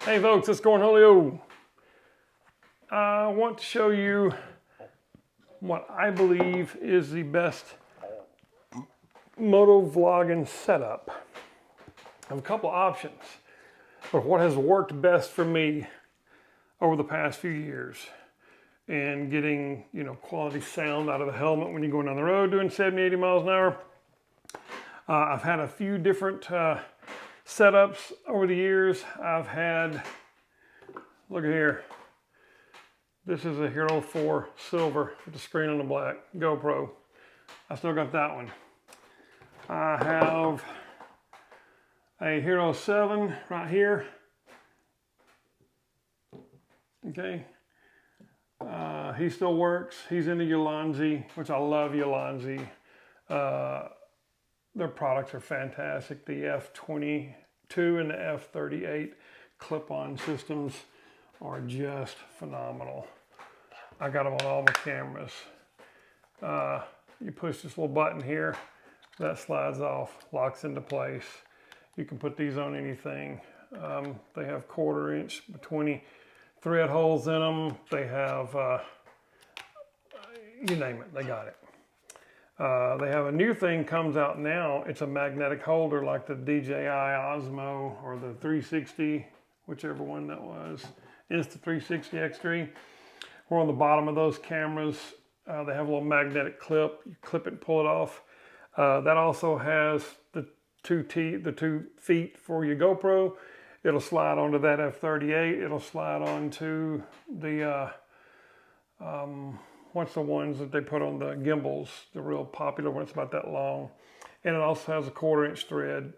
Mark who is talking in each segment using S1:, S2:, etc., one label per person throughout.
S1: Hey folks, it's Cornholio. I want to show you what I believe is the best moto vlogging setup. I have a couple options, but what has worked best for me over the past few years and getting, quality sound out of the helmet when you're going down the road doing 70, 80 miles an hour. I've had a few different setups over the years. I've had, look at here. This is a Hero 4 silver with the screen on the black, GoPro. I still got that one. I have a Hero 7 right here. Okay. He still works. He's in the Ulanzi, which I love Ulanzi. Their products are fantastic. The F22 and the F38 clip-on systems are just phenomenal. I got them on all my cameras. You push this little button here, that slides off, locks into place. You can put these on anything. They have 1/4 inch, 20 thread holes in them. They have, you name it, they got it. They have a new thing comes out now. It's a magnetic holder like the DJI Osmo or the 360, whichever one that was. Insta360 X3. Where on the bottom of those cameras, they have a little magnetic clip. You clip it and pull it off. That also has the two feet for your GoPro. It'll slide onto that F38. It'll slide onto the, what's the ones that they put on the gimbals, the real popular one. It's about that long. And it also has a 1/4 inch thread,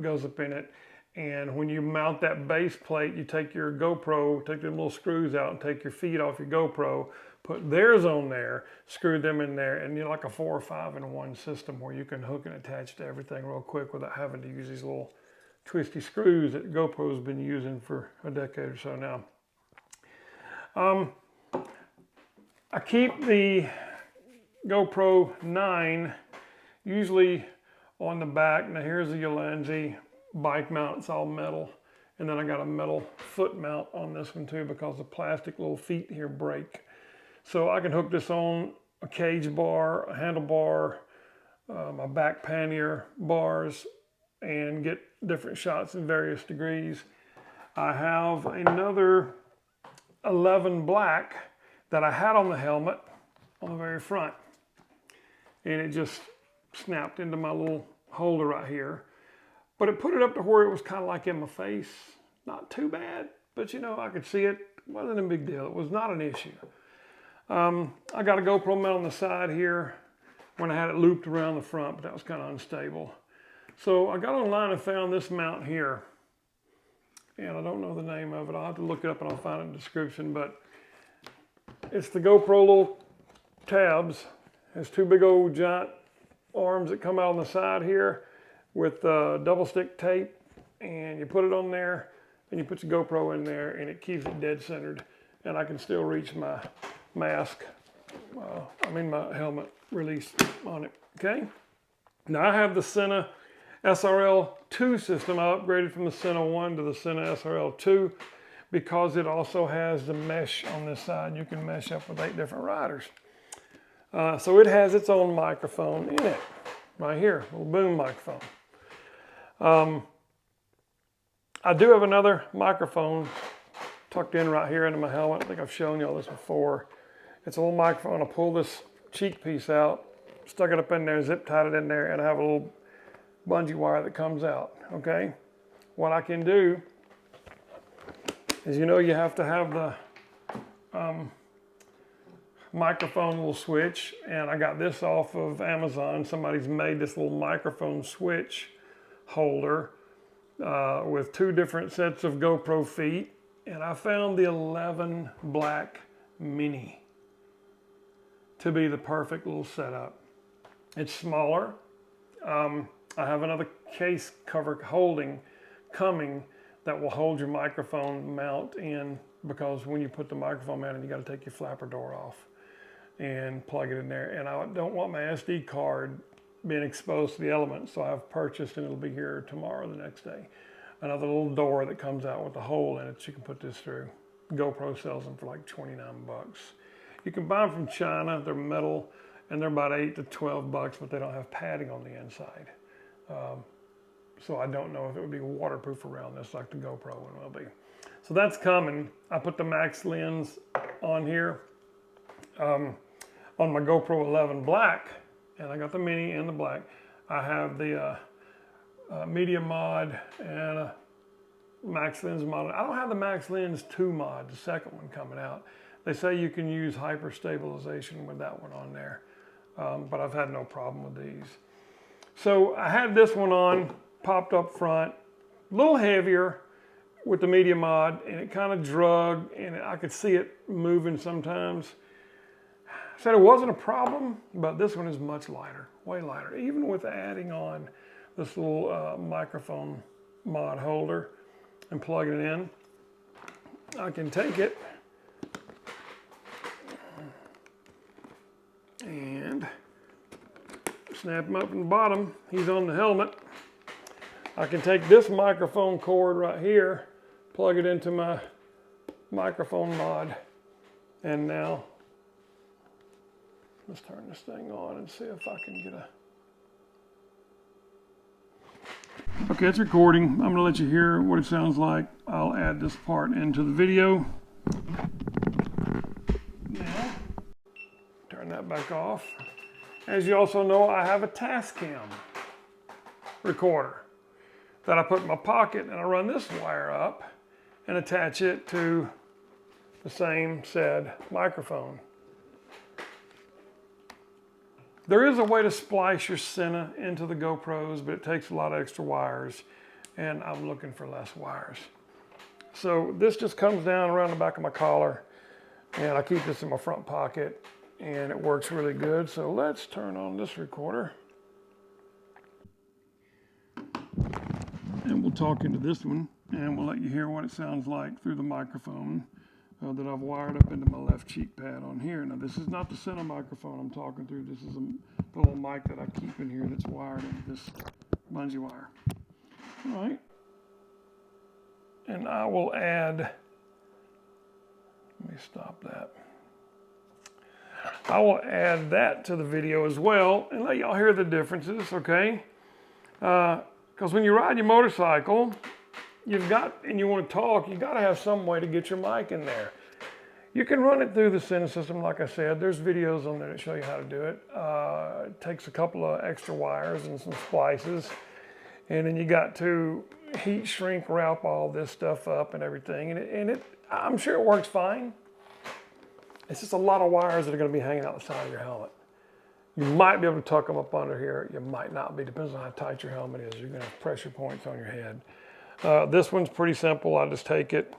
S1: goes up in it. And when you mount that base plate, you take your GoPro, take them little screws out and take your feet off your GoPro, put theirs on there, screw them in there, and you're like a 4 or 5-in-1 system where you can hook and attach to everything real quick without having to use these little twisty screws that GoPro's been using for a decade or so now. I keep the GoPro 9 usually on the back. Now here's the Ulanzi bike mount, it's all metal. And then I got a metal foot mount on this one too because the plastic little feet here break. So I can hook this on a cage bar, a handlebar, my back pannier bars, and get different shots in various degrees. I have another 11 black that I had on the helmet on the very front. And it just snapped into my little holder right here. But it put it up to where it was kind of like in my face. Not too bad, but I could see it. It wasn't a big deal. It was not an issue. I got a GoPro mount on the side here when I had it looped around the front, but that was kind of unstable. So I got online and found this mount here. And I don't know the name of it. I'll have to look it up and I'll find it in the description. But it's the GoPro little tabs. It has 2 big old giant arms that come out on the side here with double stick tape, and you put it on there and you put your GoPro in there and it keeps it dead centered, and I can still reach my mask, my helmet release on it. Okay, now I have the Sena SRL 2 system. I upgraded from the Sena 1 to the Sena SRL 2 because it also has the mesh on this side. You can mesh up with 8 different riders. So it has its own microphone in it right here, a little boom microphone. I do have another microphone tucked in right here into my helmet. I think I've shown you all this before. It's a little microphone. I pull this cheek piece out, stuck it up in there, zip tied it in there, and I have a little bungee wire that comes out, okay? What I can do is, you have to have the microphone little switch, and I got this off of Amazon. Somebody's made this little microphone switch holder with 2 different sets of GoPro feet, and I found the 11 black mini to be the perfect little setup. It's smaller. I have another case cover coming that will hold your microphone mount in, because when you put the microphone mount in, you got to take your flapper door off and plug it in there. And I don't want my SD card being exposed to the elements, so I've purchased, and it'll be here tomorrow, the next day, another little door that comes out with a hole in it you can put this through. GoPro sells them for like 29 bucks. You can buy them from China. They're metal and they're about 8 to 12 bucks, but they don't have padding on the inside. So I don't know if it would be waterproof around this like the GoPro one will be. So that's coming. I put the max lens on here on my GoPro 11 Black, and I got the mini and the black. I have the media mod and a max lens mod. I don't have the max lens 2 mod, the second one coming out. They say you can use hyper stabilization with that one on there, but I've had no problem with these. So I had this one on, popped up front, a little heavier with the media mod, and it kind of drug, and I could see it moving sometimes. Said it wasn't a problem, but this one is much lighter, way lighter. Even with adding on this little microphone mod holder and plugging it in, I can take it and snap him up in the bottom. He's on the helmet. I can take this microphone cord right here, plug it into my microphone mod, and now let's turn this thing on and see if I can get a... Okay, it's recording. I'm gonna let you hear what it sounds like. I'll add this part into the video. Now, turn that back off. As you also know, I have a Tascam recorder that I put in my pocket, and I run this wire up and attach it to the same said microphone. There is a way to splice your Sena into the GoPros, but it takes a lot of extra wires, and I'm looking for less wires. So this just comes down around the back of my collar, and I keep this in my front pocket, and it works really good. So let's turn on this recorder. And we'll talk into this one, and we'll let you hear what it sounds like through the microphone that I've wired up into my left cheek pad on here. Now this is not the center microphone I'm talking through. This is the little mic that I keep in here that's wired into this bungee wire. All right. And I will add, let me stop that. I will add that to the video as well and let y'all hear the differences, okay? Because when you ride your motorcycle, and you want to talk, you got to have some way to get your mic in there. You can run it through the Sena system, like I said. There's videos on there that show you how to do it. It takes a couple of extra wires and some splices, and then you got to heat shrink wrap all this stuff up and everything. And I'm sure it works fine. It's just a lot of wires that are going to be hanging out the side of your helmet. You might be able to tuck them up under here. You might not be. Depends on how tight your helmet is. You're going to have pressure points on your head. This one's pretty simple. I just take it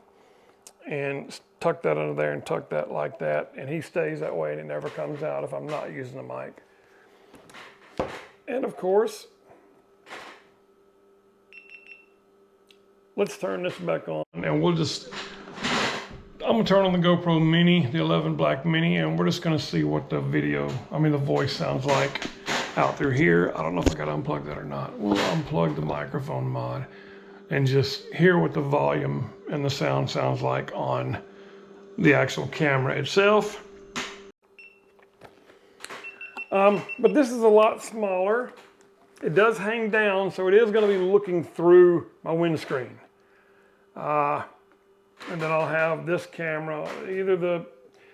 S1: and tuck that under there and tuck that like that, and he stays that way and it never comes out if I'm not using the mic. And of course, let's turn this back on, and I'm gonna turn on the GoPro Mini, the 11 Black Mini, and we're just gonna see what the voice sounds like out through here. I don't know if I gotta unplug that or not. We'll unplug the microphone mod and just hear what the volume and the sound sounds like on the actual camera itself. But this is a lot smaller. It does hang down, so it is going to be looking through my windscreen. And then I'll have this camera, either the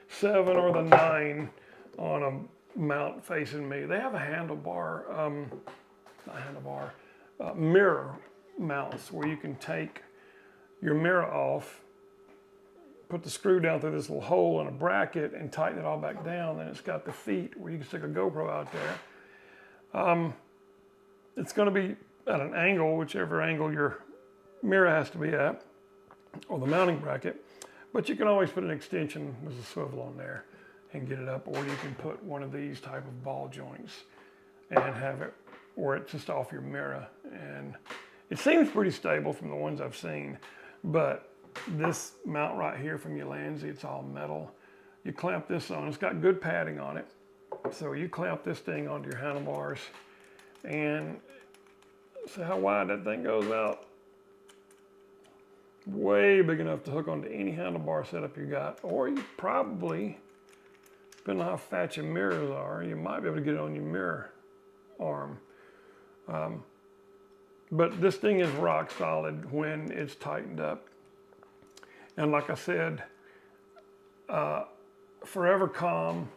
S1: 7 or the 9, on a mount facing me. They have a mirror mounts where you can take your mirror off, put the screw down through this little hole in a bracket and tighten it all back down. And it's got the feet where you can stick a GoPro out there. It's going to be at an angle, whichever angle your mirror has to be at, or the mounting bracket. But you can always put an extension with a swivel on there and get it up, or you can put one of these type of ball joints and have it where it's just off your mirror. And it seems pretty stable from the ones I've seen, but this mount right here from Ulanzi, it's all metal. You clamp this on, it's got good padding on it. So you clamp this thing onto your handlebars, and see how wide that thing goes out. way big enough to hook onto any handlebar setup you got, or you probably, depending on how fat your mirrors are, you might be able to get it on your mirror arm. But this thing is rock solid when it's tightened up. And like I said, Forever Calm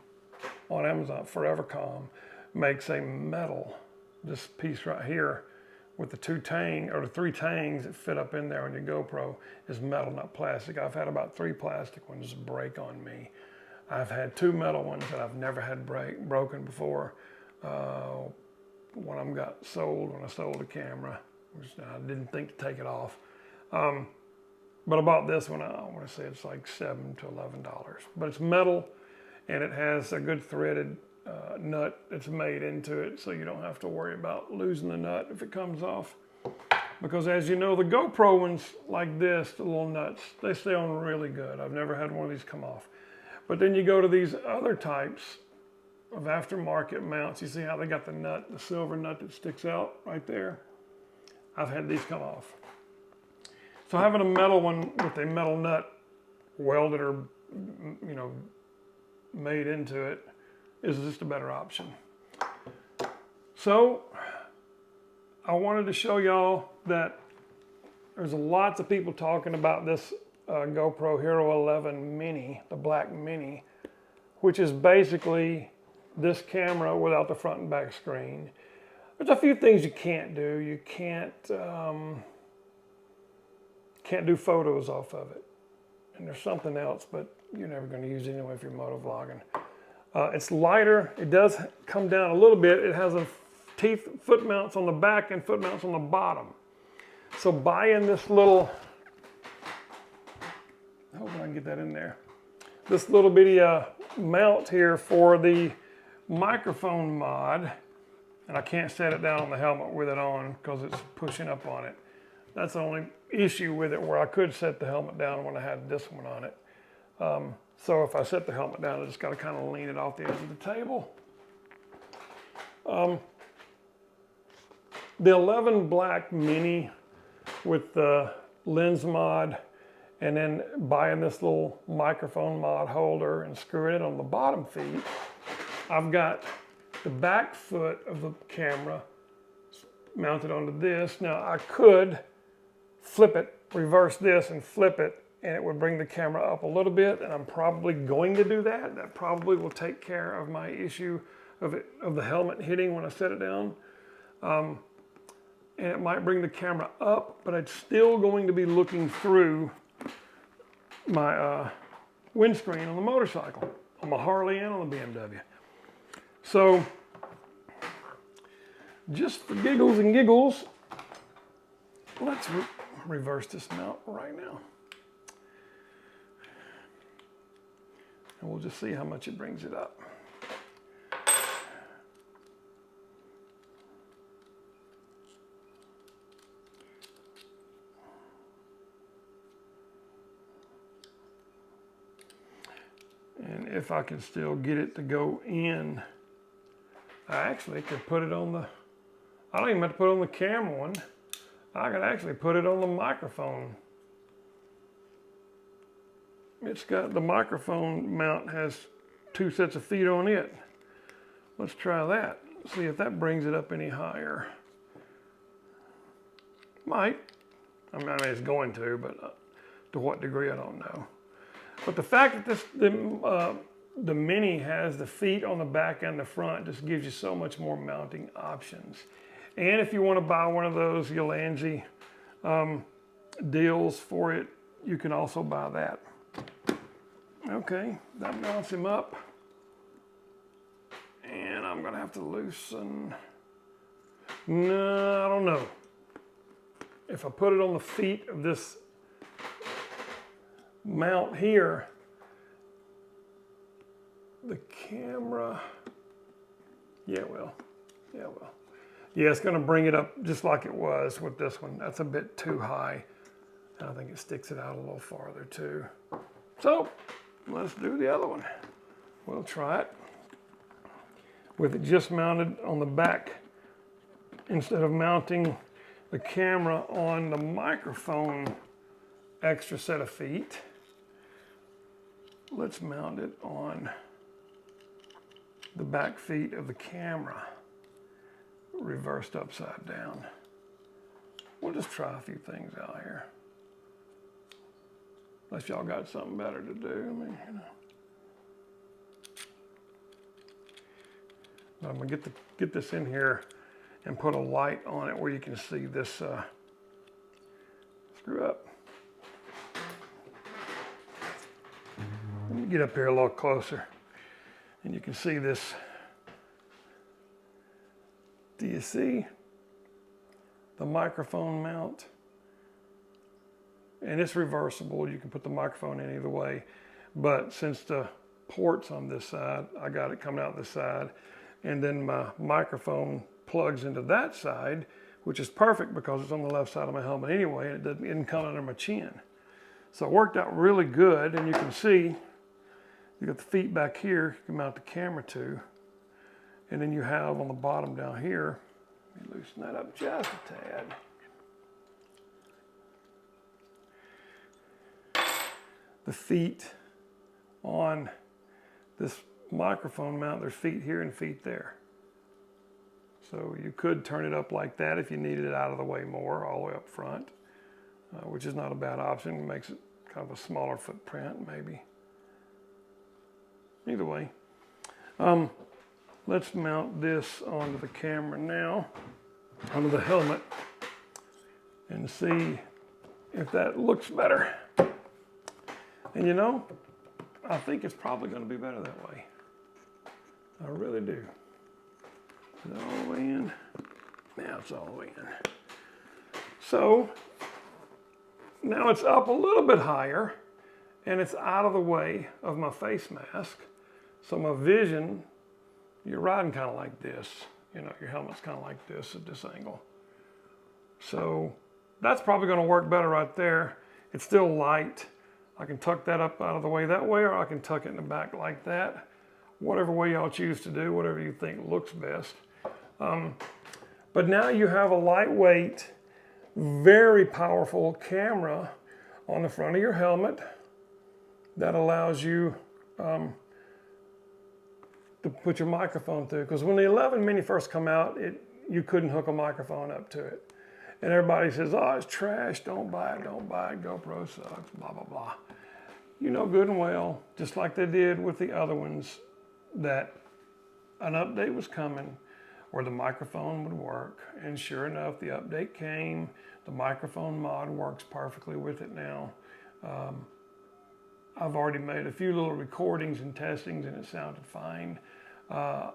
S1: on Amazon, Forever Calm makes a metal, this piece right here with the three tangs that fit up in there on your GoPro is metal, not plastic. I've had about 3 plastic ones break on me. I've had 2 metal ones that I've never had broken before. One of them got sold when I sold the camera, which I didn't think to take it off. But I bought this one, I want to say it's like $7 to $11. But it's metal, and it has a good threaded nut that's made into it, so you don't have to worry about losing the nut if it comes off. Because as you know, the GoPro ones like this, the little nuts, they stay on really good. I've never had one of these come off. But then you go to these other types of aftermarket mounts. You see how they got the nut, the silver nut that sticks out right there? I've had these come off. So having a metal one with a metal nut welded or, you know, made into it is just a better option. So I wanted to show y'all that there's lots of people talking about this GoPro Hero 11 Mini, the black Mini, which is basically this camera without the front and back screen. There's a few things you can't do. You can't do photos off of it. And there's something else, but you're never going to use it anyway if you're moto vlogging. It's lighter. It does come down a little bit. It has a foot mounts on the back and foot mounts on the bottom. So buying this little, I hope I can get that in there. This little bitty mount here for the microphone mod, and I can't set it down on the helmet with it on because it's pushing up on it. That's the only issue with it, where I could set the helmet down when I had this one on it. So if I set the helmet down, I just got to kind of lean it off the edge of the table. The 11 black Mini with the lens mod, and then buying this little microphone mod holder and screwing it on the bottom feet. I've got the back foot of the camera mounted onto this. Now I could flip it, reverse this and flip it, and it would bring the camera up a little bit, and I'm probably going to do that. That probably will take care of my issue of the helmet hitting when I set it down. And it might bring the camera up, but it's still going to be looking through my windscreen on the motorcycle, on my Harley and on the BMW. So, just for giggles and giggles, let's reverse this mount right now. And we'll just see how much it brings it up. And if I can still get it to go in, I actually could put it on the, I don't even have to put it on the camera one. I could actually put it on the microphone. It's got, the microphone mount has 2 sets of feet on it. Let's try that. See if that brings it up any higher. Might. I mean it's going to, but to what degree I don't know. But the fact that the Mini has the feet on the back and the front just gives you so much more mounting options. And if you want to buy one of those Ulanzi deals for it, you can also buy that. Okay, that mounts him up. And I'm going to have to loosen. No, I don't know. If I put it on the feet of this mount here, the camera, yeah, it's going to bring it up just like it was with this one. That's a bit too high, and I think it sticks it out a little farther too. So let's do the other one. We'll try it with it just mounted on the back instead of mounting the camera on the microphone extra set of feet. Let's mount it on the back feet of the camera, reversed upside down. We'll just try a few things out here. Unless y'all got something better to do. I mean, you know. But I'm gonna get this in here and put a light on it where you can see this screw up. Let me get up here a little closer and you can see this. Do you see the microphone mount? And it's reversible. You can put the microphone in either way. But since the port's on this side, I got it coming out this side. And then my microphone plugs into that side, which is perfect because it's on the left side of my helmet anyway, and it didn't come under my chin. So it worked out really good, and you can see, you got the feet back here, you can mount the camera to, and then you have on the bottom down here, let me loosen that up just a tad. The feet on this microphone mount, there's feet here and feet there. So you could turn it up like that if you needed it out of the way more, all the way up front, which is not a bad option. It makes it kind of a smaller footprint, maybe. Either way. Let's mount this onto the camera now, onto the helmet, and see if that looks better. And you know, I think it's probably going to be better that way. I really do. Is that all the way in? Now it's all the way in. So now it's up a little bit higher and it's out of the way of my face mask. So my vision, you're riding kind of like this. You know, your helmet's kind of like this at this angle. So that's probably going to work better right there. It's still light. I can tuck that up out of the way that way, or I can tuck it in the back like that. Whatever way y'all choose to do, whatever you think looks best. But now you have a lightweight, very powerful camera on the front of your helmet that allows you to put your microphone through. Because when the 11 Mini first come out, you couldn't hook a microphone up to it. And everybody says, oh, it's trash, don't buy it, GoPro sucks, blah, blah, blah. You know good and well, just like they did with the other ones, that an update was coming where the microphone would work. And sure enough, the update came. The microphone mod works perfectly with it now. I've already made a few little recordings and testings and it sounded fine. I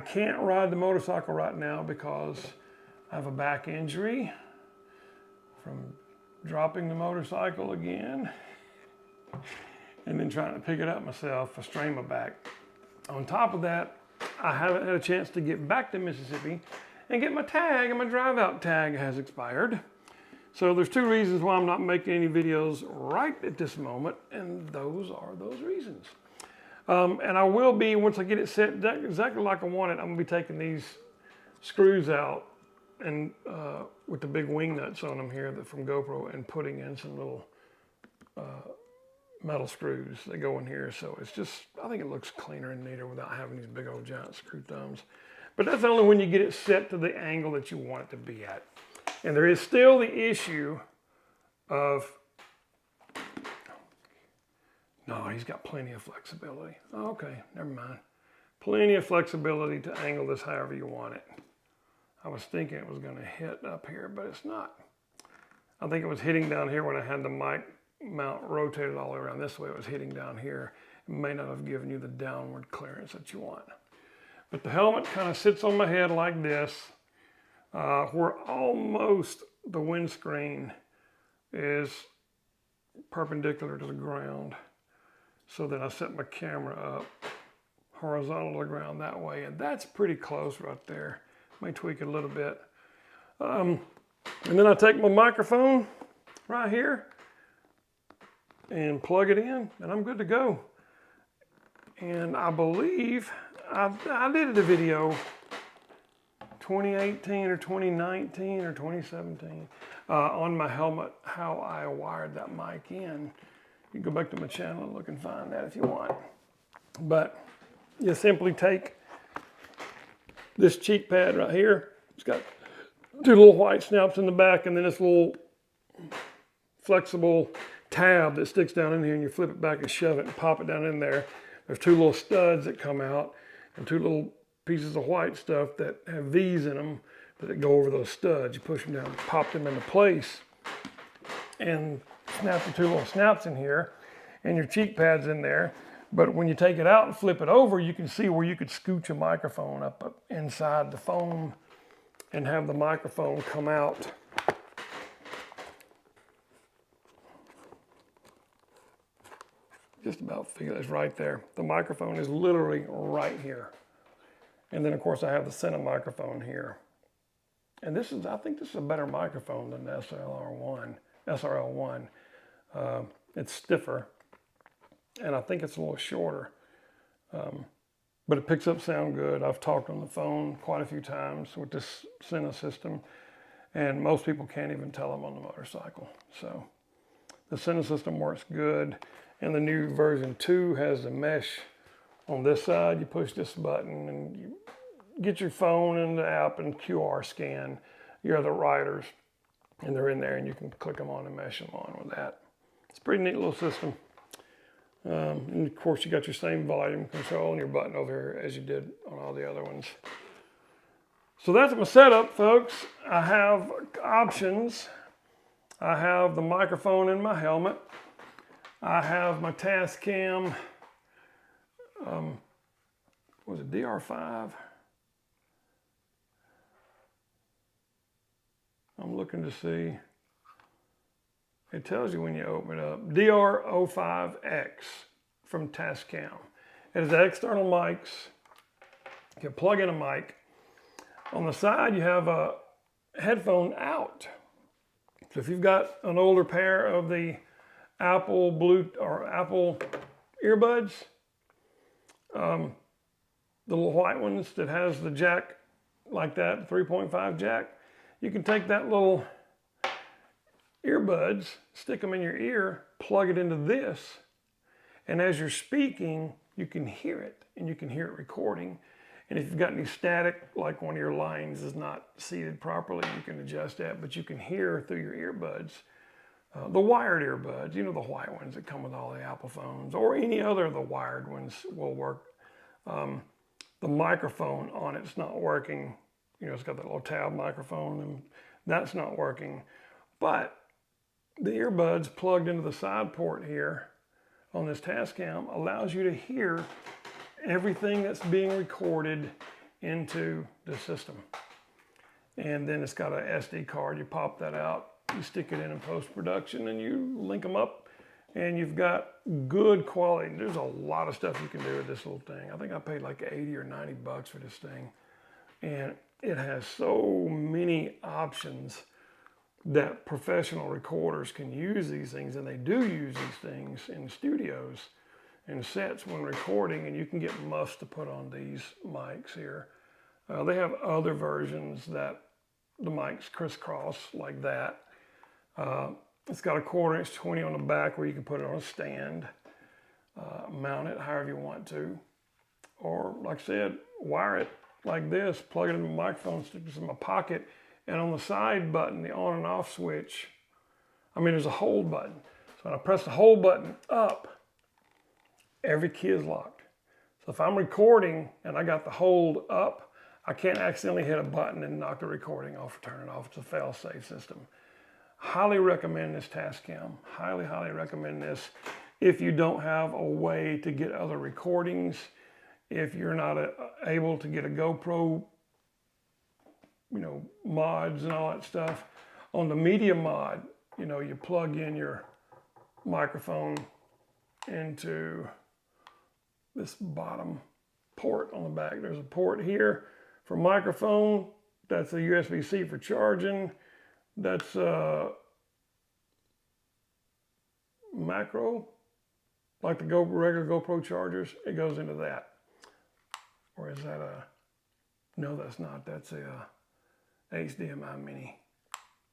S1: can't ride the motorcycle right now because I have a back injury from dropping the motorcycle again and then trying to pick it up myself. I strained my back. On top of that, I haven't had a chance to get back to Mississippi and get my tag, and my drive out tag has expired. So there's two reasons why I'm not making any videos right at this moment, and those are those reasons. And I will be, once I get it set exactly like I want it, I'm gonna be taking these screws out and with the big wing nuts on them here from GoPro, and putting in some little metal screws that go in here. So it's just, I think it looks cleaner and neater without having these big old giant screw thumbs. But that's only when you get it set to the angle that you want it to be at. And there is still the issue of, no, he's got plenty of flexibility. Oh, okay, never mind. Plenty of flexibility to angle this however you want it. I was thinking it was going to hit up here, but it's not. I think it was hitting down here when I had the mic mount rotated all the way around this way. It was hitting down here. It may not have given you the downward clearance that you want. But the helmet kind of sits on my head like this, where almost the windscreen is perpendicular to the ground. So then I set my camera up horizontal to the ground that way, and that's pretty close right there. May tweak it a little bit. And then I take my microphone right here and plug it in, and I'm good to go. And I believe I did a video 2018 or 2019 or 2017 on my helmet how I wired that mic in. You can go back to my channel and look and find that if you want. But you simply take this cheek pad right here. It's got two little white snaps in the back and then this little flexible tab that sticks down in here, and you flip it back and shove it and pop it down in there. There's two little studs that come out and two little pieces of white stuff that have V's in them that go over those studs. You push them down, pop them into place, and snap the two little snaps in here, and your cheek pad's in there. But when you take it out and flip it over, you can see where you could scooch a microphone up inside the phone and have the microphone come out. Just about feel it's right there. The microphone is literally right here. And then of course I have the center microphone here. And this is, I think this is a better microphone than the SRL1. It's stiffer, and I think it's a little shorter. But it picks up sound good. I've talked on the phone quite a few times with this Sena system, and most people can't even tell I'm on the motorcycle. So the Sena system works good. And the new version 2 has the mesh on this side. You push this button and you get your phone in the app and QR scan your other riders, and they're in there, and you can click them on and mesh them on with that. It's a pretty neat little system. And of course you got your same volume control and your button over here as you did on all the other ones. So that's my setup, folks. I have options. I have the microphone in my helmet. I have my Tascam, was it DR5? I'm looking to see. It tells you when you open it up. DR05X from Tascam. It has external mics. You can plug in a mic. On the side, you have a headphone out. So if you've got an older pair of the Apple earbuds, the little white ones that has the jack like that, 3.5 jack, you can take that little earbuds, stick them in your ear, plug it into this, and as you're speaking, you can hear it, and you can hear it recording. And if you've got any static, like one of your lines is not seated properly, you can adjust that, but you can hear through your earbuds. The wired earbuds, you know, the white ones that come with all the Apple phones, or any other of the wired ones will work. The microphone on it's not working. You know, it's got that little tab microphone, and that's not working. But the earbuds plugged into the side port here on this Tascam allows you to hear everything that's being recorded into the system. And then it's got an SD card. You pop that out, you stick it in post-production, and you link them up, and you've got good quality. There's a lot of stuff you can do with this little thing. I think I paid like 80 or 90 bucks for this thing. And it has so many options that professional recorders can use these things, and they do use these things in studios and sets when recording, and you can get muffs to put on these mics here. They have other versions that the mics crisscross like that. It's got a 1/4 inch 20 on the back where you can put it on a stand, mount it however you want to, or like I said, wire it like this, plug it into my microphone, stick this in my pocket, and on the side button, the on and off switch, there's a hold button. So when I press the hold button up, every key is locked. So if I'm recording and I got the hold up, I can't accidentally hit a button and knock the recording off or turn it off. It's a fail-safe system. Highly recommend this Tascam. Highly, highly recommend this. If you don't have a way to get other recordings, if you're not able to get a GoPro, mods and all that stuff. On the media mod, you plug in your microphone into this bottom port on the back. There's a port here for microphone. That's a USB-C for charging. That's macro, like the regular GoPro chargers. It goes into that. Or is that No, that's not. That's a HDMI mini.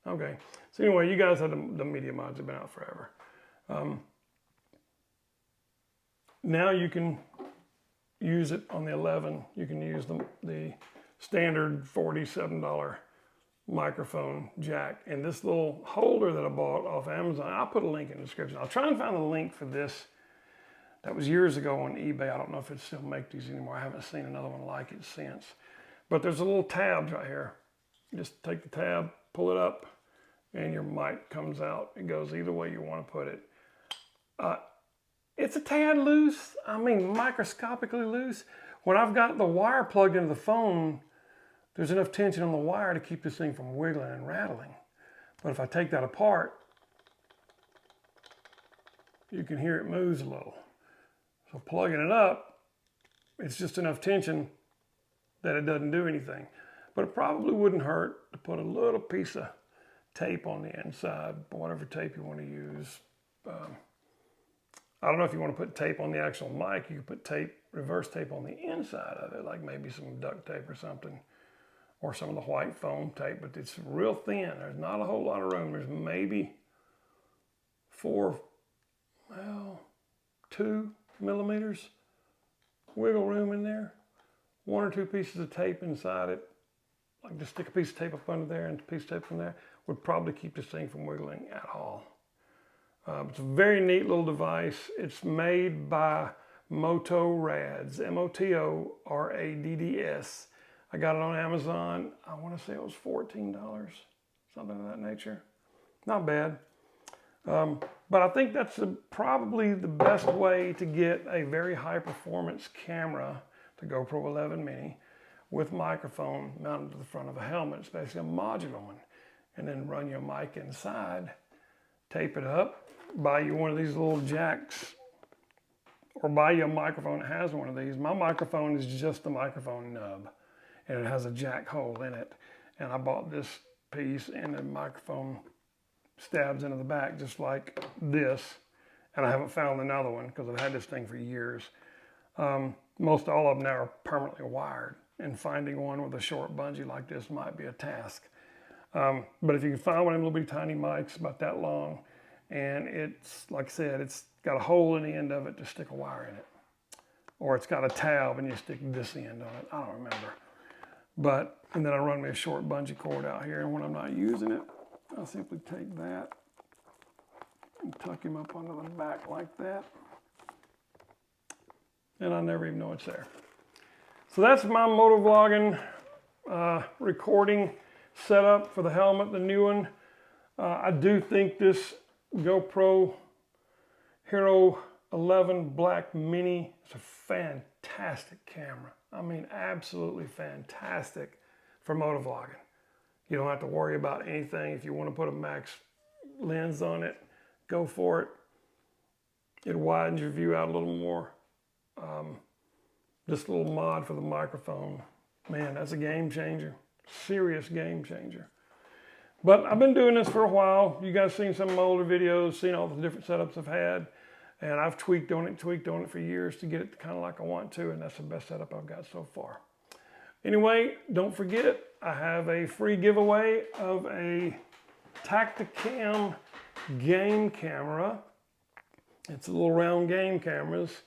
S1: Okay. So anyway, you guys have the media mods have been out forever. Now you can use it on the 11. You can use the standard $47 microphone jack. And this little holder that I bought off Amazon, I'll put a link in the description. I'll try and find the link for this. That was years ago on eBay. I don't know if it still makes these anymore. I haven't seen another one like it since. But there's a little tabs right here. You just take the tab, pull it up, and your mic comes out. It goes either way you want to put it. It's a tad loose. I mean, microscopically loose. When I've got the wire plugged into the phone, there's enough tension on the wire to keep this thing from wiggling and rattling. But if I take that apart, you can hear it moves a little. So plugging it up, it's just enough tension that it doesn't do anything. But it probably wouldn't hurt to put a little piece of tape on the inside, whatever tape you want to use. I don't know if you want to put tape on the actual mic. You could put tape, reverse tape on the inside of it, like maybe some duct tape or something, or some of the white foam tape, but it's real thin. There's not a whole lot of room. There's maybe 2 millimeters wiggle room in there. 1 or 2 pieces of tape inside it. Like just stick a piece of tape up under there and a piece of tape from there would probably keep this thing from wiggling at all. It's a very neat little device. It's made by Moto Rads, M-O-T-O-R-A-D-D-S. I got it on Amazon. I want to say it was $14, something of that nature. Not bad. But I think that's probably the best way to get a very high performance camera, the GoPro 11 Mini, with microphone mounted to the front of a helmet. It's basically a modular one. And then run your mic inside, tape it up, buy you one of these little jacks, or buy you a microphone that has one of these. My microphone is just the microphone nub, and it has a jack hole in it. And I bought this piece, and the microphone stabs into the back just like this. And I haven't found another one because I've had this thing for years. Most all of them now are permanently wired, and finding one with a short bungee like this might be a task. But if you can find one of them little bitty tiny mics about that long, and it's, like I said, it's got a hole in the end of it to stick a wire in it. Or it's got a tab and you stick this end on it. I don't remember. And then I run me a short bungee cord out here, and when I'm not using it, I'll simply take that and tuck him up onto the back like that. And I never even know it's there. So that's my moto vlogging recording setup for the helmet, the new one. I do think this GoPro Hero 11 Black Mini is a fantastic camera. I mean, absolutely fantastic for moto vlogging. You don't have to worry about anything. If you want to put a max lens on it, go for it. It widens your view out a little more. This little mod for the microphone, man, that's a game changer. Serious game changer. But I've been doing this for a while. You guys seen some of my older videos, seen all the different setups I've had. And I've tweaked on it for years to get it kind of like I want to, and that's the best setup I've got so far. Anyway, don't forget, I have a free giveaway of a Tacticam game camera. It's a little round game cameras.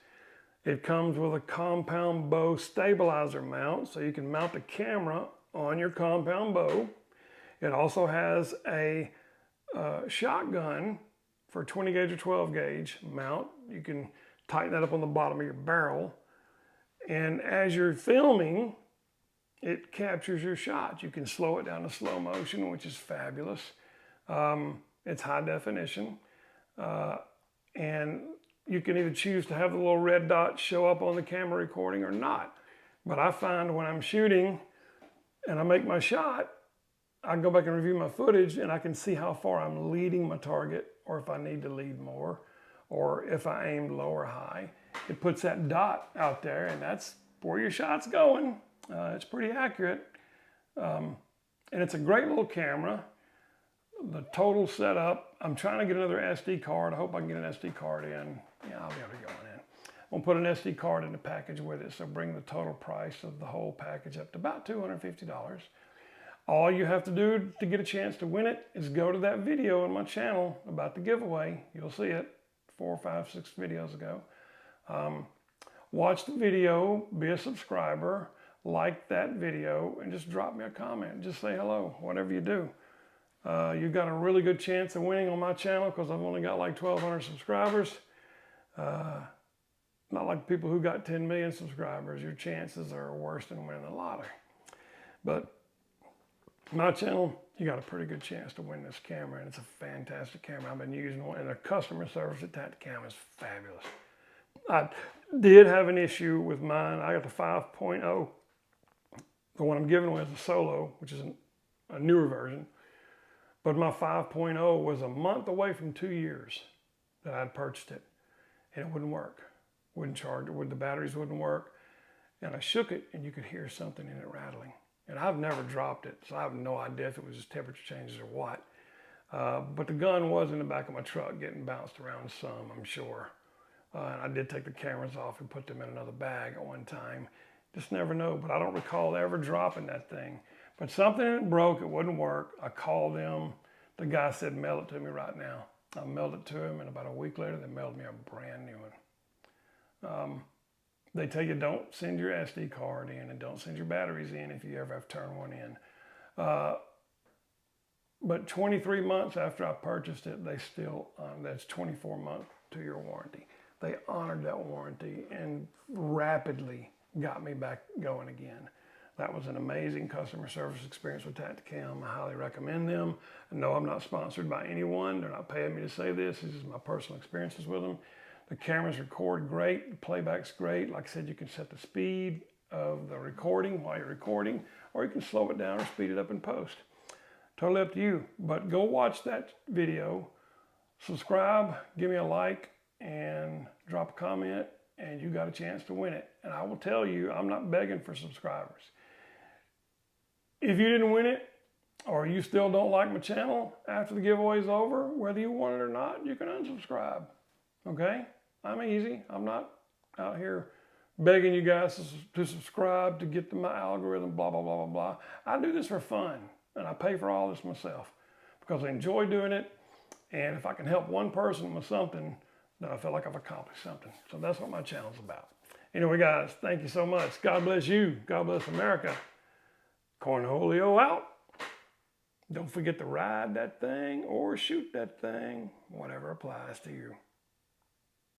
S1: It comes with a compound bow stabilizer mount, so you can mount the camera on your compound bow. It also has a shotgun for 20 gauge or 12 gauge mount. You can tighten that up on the bottom of your barrel. And as you're filming, it captures your shot. You can slow it down to slow motion, which is fabulous. It's high definition. And you can either choose to have the little red dot show up on the camera recording or not. But I find when I'm shooting and I make my shot, I can go back and review my footage and I can see how far I'm leading my target, or if I need to lead more, or if I aimed low or high. It puts that dot out there, and that's where your shot's going. It's pretty accurate. And it's a great little camera. The total setup, I'm trying to get another SD card. I hope I can get an SD card in. Yeah, I'll be able to get one in. I'm gonna put an SD card in the package with it, so bring the total price of the whole package up to about $250. All you have to do to get a chance to win it is go to that video on my channel about the giveaway. You'll see it 4, 5, 6 videos ago. Watch the video, be a subscriber, like that video, and just drop me a comment. Just say hello, whatever you do. You've got a really good chance of winning on my channel because I've only got like 1,200 subscribers. Not like people who got 10 million subscribers. Your chances are worse than winning the lottery. But my channel, you got a pretty good chance to win this camera, and it's a fantastic camera. I've been using one, and the customer service at Tacticam is fabulous. I did have an issue with mine. I got the 5.0. The one I'm giving away is the Solo, which is a newer version. But my 5.0 was a month away from 2 years that I'd purchased it, and it wouldn't work. Wouldn't charge it, the batteries wouldn't work. And I shook it, and you could hear something in it rattling. And I've never dropped it, so I have no idea if it was just temperature changes or what. But the gun was in the back of my truck getting bounced around some, I'm sure. And I did take the cameras off and put them in another bag at one time. Just never know, but I don't recall ever dropping that thing. But something broke, it wouldn't work. I called them. The guy said, mail it to me right now. I mailed it to him, and about a week later, they mailed me a brand new one. They tell you don't send your SD card in and don't send your batteries in if you ever have to turn one in. But 23 months after I purchased it, they still, that's 24 month 2-year warranty. They honored that warranty and rapidly got me back going again. That was an amazing customer service experience with Tacticam. I highly recommend them. No, I'm not sponsored by anyone. They're not paying me to say this. This is my personal experiences with them. The cameras record great, the playback's great. Like I said, you can set the speed of the recording while you're recording, or you can slow it down or speed it up in post. Totally up to you. But go watch that video, subscribe, give me a like, and drop a comment, and you got a chance to win it. And I will tell you, I'm not begging for subscribers. If you didn't win it, or you still don't like my channel after the giveaway is over, whether you want it or not, you can unsubscribe. Okay? I'm easy. I'm not out here begging you guys to subscribe to get to my algorithm, blah, blah, blah, blah, blah. I do this for fun, and I pay for all this myself because I enjoy doing it, and if I can help one person with something, then I feel like I've accomplished something. So that's what my channel's about. Anyway, guys, thank you so much. God bless you. God bless America. Cornholio out. Don't forget to ride that thing or shoot that thing, whatever applies to you.